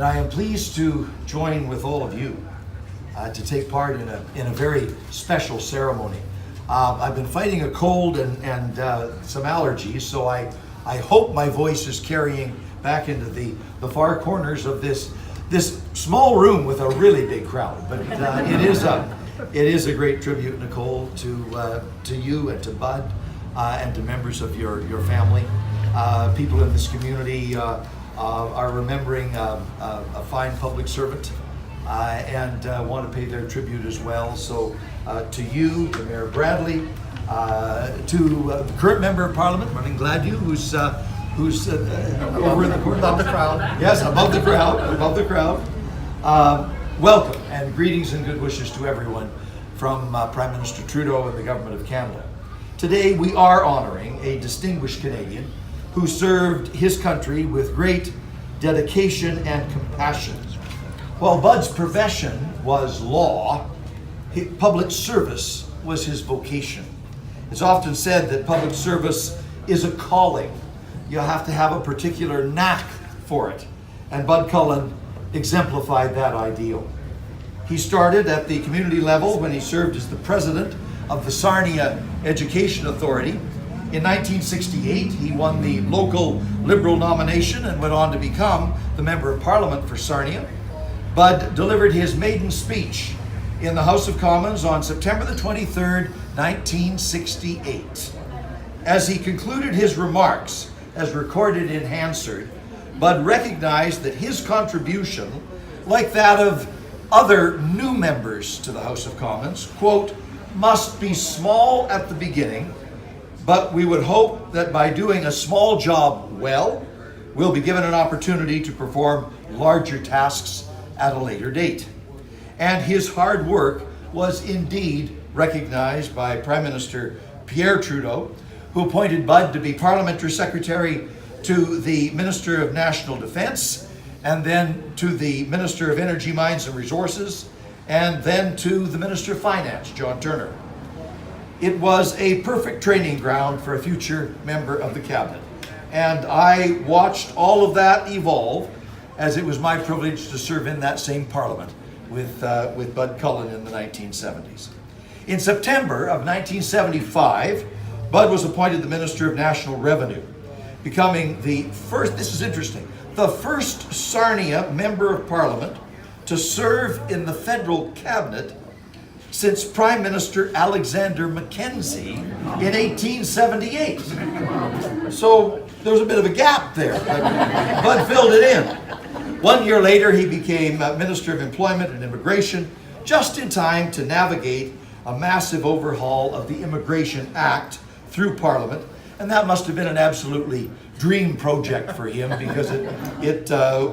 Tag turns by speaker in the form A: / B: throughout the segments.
A: I am pleased to join with all of you to take part in a very special ceremony. I've been fighting a cold and some allergies, so I hope my voice is carrying back into the far corners of this small room with a really big crowd. But it is a great tribute, Nicole, to you and to Bud and to members of your family. People in this community are remembering a fine public servant and want to pay their tribute as well. So to you, to Mayor Bradley, to the current Member of Parliament, Marlene Gladue, who's over in the corner.
B: Above the crowd.
A: Yes, above the crowd. Welcome and greetings and good wishes to everyone from Prime Minister Trudeau and the Government of Canada. Today we are honoring a distinguished Canadian who served his country with great dedication and compassion. While Bud's profession was law, public service was his vocation. It's often said that public service is a calling. You have to have a particular knack for it. And Bud Cullen exemplified that ideal. He started at the community level when he served as the president of the Sarnia Education Authority. In 1968, he won the local Liberal nomination and went on to become the Member of Parliament for Sarnia. Bud delivered his maiden speech in the House of Commons on September the 23rd, 1968. As he concluded his remarks, as recorded in Hansard, Bud recognized that his contribution, like that of other new members to the House of Commons, quote, must be small at the beginning, but we would hope that by doing a small job well, we'll be given an opportunity to perform larger tasks at a later date. And his hard work was indeed recognized by Prime Minister Pierre Trudeau, who appointed Bud to be Parliamentary Secretary to the Minister of National Defence, and then to the Minister of Energy, Mines and Resources, and then to the Minister of Finance, John Turner. It was a perfect training ground for a future member of the cabinet. And I watched all of that evolve as it was my privilege to serve in that same parliament with Bud Cullen in the 1970s. In September of 1975, Bud was appointed the Minister of National Revenue, becoming the first, this is interesting, the first Sarnia Member of Parliament to serve in the federal cabinet since Prime Minister Alexander Mackenzie in 1878. So there was a bit of a gap there, but Bud filled it in. 1 year later, he became Minister of Employment and Immigration, just in time to navigate a massive overhaul of the Immigration Act through Parliament. And that must have been an absolutely dream project for him because it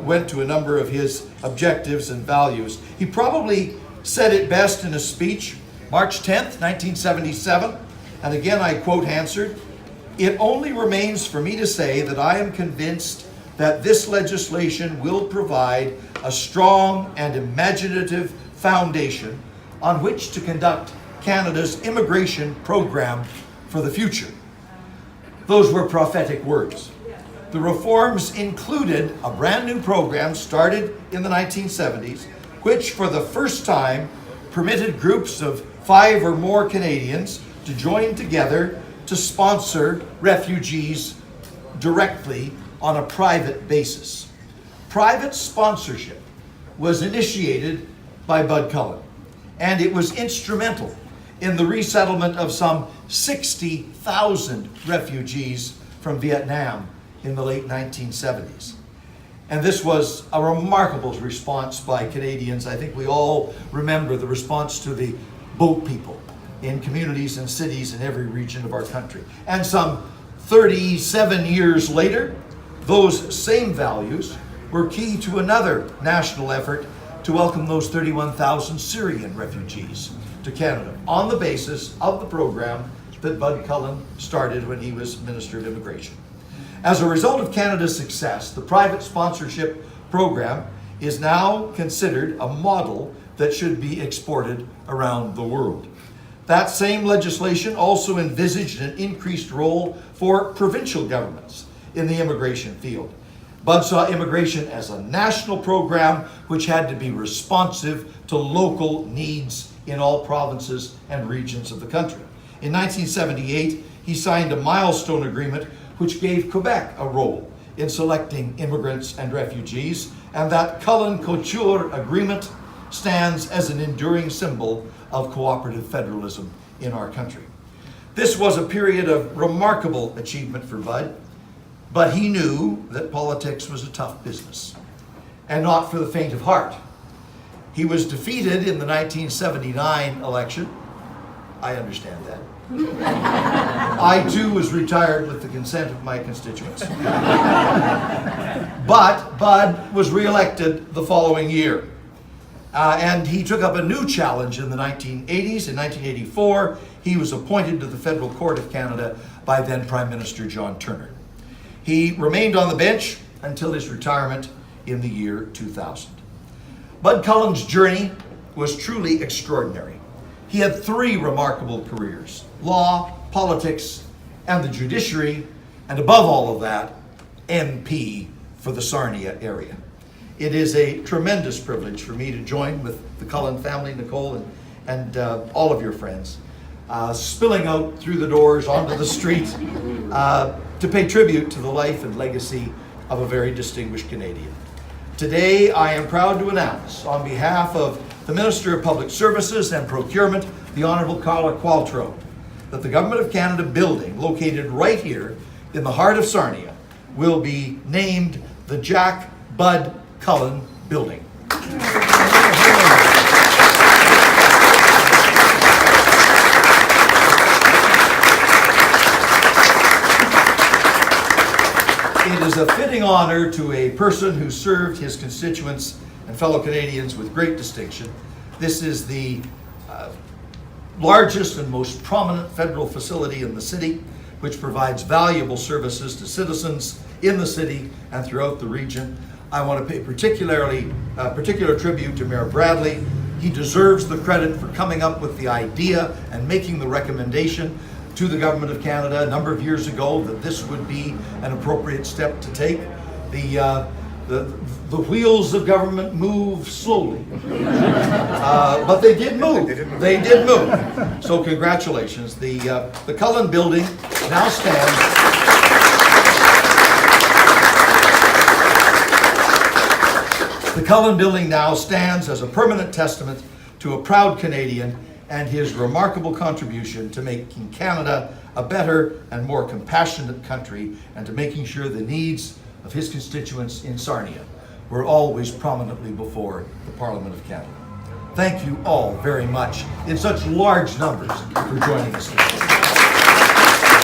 A: went to a number of his objectives and values. He probably said it best in a speech, March 10th, 1977, and again I quote Hansard, "It only remains for me to say that I am convinced that this legislation will provide a strong and imaginative foundation on which to conduct Canada's immigration program for the future." Those were prophetic words. The reforms included a brand new program started in the 1970s, which for the first time permitted groups of 5 or more Canadians to join together to sponsor refugees directly on a private basis. Private sponsorship was initiated by Bud Cullen, and it was instrumental in the resettlement of some 60,000 refugees from Vietnam in the late 1970s. And this was a remarkable response by Canadians. I think we all remember the response to the boat people in communities and cities in every region of our country. And some 37 years later, those same values were key to another national effort to welcome those 31,000 Syrian refugees to Canada on the basis of the program that Bud Cullen started when he was Minister of Immigration. As a result of Canada's success, the private sponsorship program is now considered a model that should be exported around the world. That same legislation also envisaged an increased role for provincial governments in the immigration field Bud saw immigration as a national program which had to be responsive to local needs in all provinces and regions of the country. In 1978, he signed a milestone agreement which gave Quebec a role in selecting immigrants and refugees, and that Cullen-Couture agreement stands as an enduring symbol of cooperative federalism in our country. This was a period of remarkable achievement for Bud, but he knew that politics was a tough business, and not for the faint of heart. He was defeated in the 1979 election. I understand that. I too was retired with the consent of my constituents. But Bud was re-elected the following year. And he took up a new challenge in the 1980s. In 1984, he was appointed to the Federal Court of Canada by then Prime Minister John Turner. He remained on the bench until his retirement in the year 2000. Bud Cullen's journey was truly extraordinary. He had 3 remarkable careers: law, politics, and the judiciary, and above all of that, MP for the Sarnia area. It is a tremendous privilege for me to join with the Cullen family, Nicole, and all of your friends, spilling out through the doors onto the street to pay tribute to the life and legacy of a very distinguished Canadian. Today, I am proud to announce, on behalf of the Minister of Public Services and Procurement, the Honourable Carla Qualtrough, that the Government of Canada building, located right here in the heart of Sarnia, will be named the Jack Bud Cullen Building. It is a fitting honor to a person who served his constituents and fellow Canadians with great distinction. This is the largest and most prominent federal facility in the city, which provides valuable services to citizens in the city and throughout the region. I want to pay particular tribute to Mayor Bradley. He deserves the credit for coming up with the idea and making the recommendation to the Government of Canada a number of years ago that this would be an appropriate step to take. The wheels of government move slowly, but they did move. They did move. So congratulations. The Cullen Building now stands. The Cullen Building now stands as a permanent testament to a proud Canadian and his remarkable contribution to making Canada a better and more compassionate country, and to making sure the needs of his constituents in Sarnia were always prominently before the Parliament of Canada. Thank you all very much in such large numbers for joining us today.